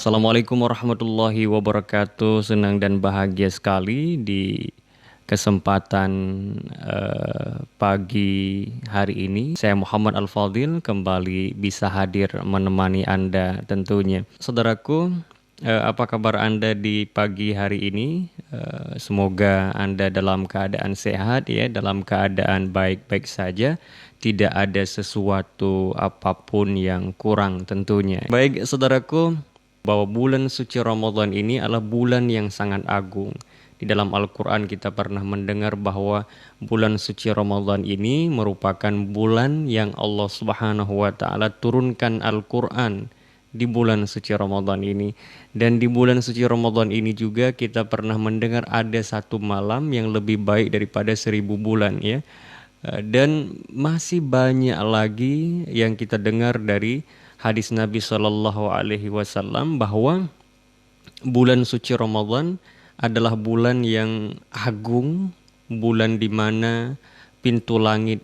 Assalamualaikum warahmatullahi wabarakatuh. Senang dan bahagia sekali di kesempatan pagi hari ini. Saya Muhammad Al-Fadil kembali bisa hadir menemani Anda tentunya. Saudaraku, apa kabar Anda di pagi hari ini? Semoga Anda dalam keadaan sehat ya, dalam keadaan baik-baik saja. Tidak ada sesuatu apapun yang kurang tentunya. Baik, saudaraku, bahwa bulan suci Ramadan ini adalah bulan yang sangat agung. Di dalam Al-Quran kita pernah mendengar bahwa bulan suci Ramadan ini merupakan bulan yang Allah Subhanahu wa Ta'ala turunkan Al-Quran di bulan suci Ramadan ini. Dan di bulan suci Ramadan ini juga kita pernah mendengar ada satu malam yang lebih baik daripada 1000 bulan ya. Dan masih banyak lagi yang kita dengar dari hadis Nabi Shallallahu Alaihi Wasallam bahwa bulan suci Ramadan adalah bulan yang agung, bulan di mana pintu langit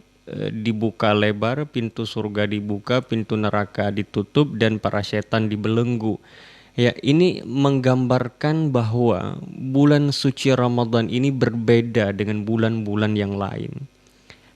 dibuka lebar, pintu surga dibuka, pintu neraka ditutup, dan para setan dibelenggu. Ya, ini menggambarkan bahwa bulan suci Ramadan ini berbeda dengan bulan-bulan yang lain.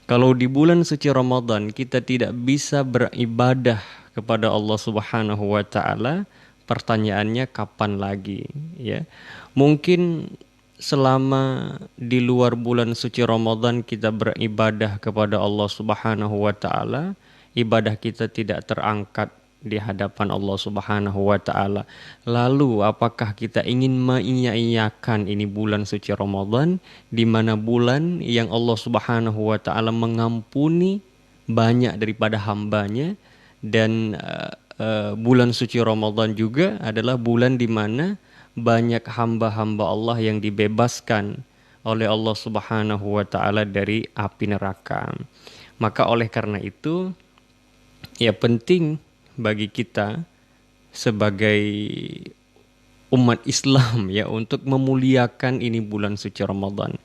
Kalau di bulan suci Ramadan kita tidak bisa beribadah kepada Allah Subhanahu wa Ta'ala, pertanyaannya kapan lagi ya? Mungkin selama di luar bulan suci Ramadan kita beribadah kepada Allah Subhanahu wa Ta'ala, ibadah kita tidak terangkat di hadapan Allah Subhanahu wa Ta'ala. Lalu apakah kita ingin mengiyakan ini bulan suci Ramadan, di mana bulan yang Allah Subhanahu wa Ta'ala mengampuni banyak daripada hambanya, dan bulan suci Ramadan juga adalah bulan di mana banyak hamba-hamba Allah yang dibebaskan oleh Allah Subhanahu wa Ta'ala dari api neraka. Maka oleh karena itu ya penting bagi kita sebagai umat Islam ya untuk memuliakan ini bulan suci Ramadan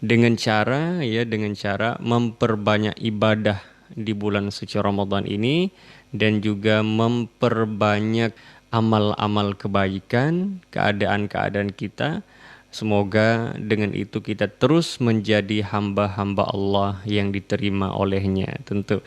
dengan cara memperbanyak ibadah di bulan suci Ramadan ini, dan juga memperbanyak amal-amal kebaikan, keadaan-keadaan kita. Semoga dengan itu kita terus menjadi hamba-hamba Allah yang diterima olehnya tentu.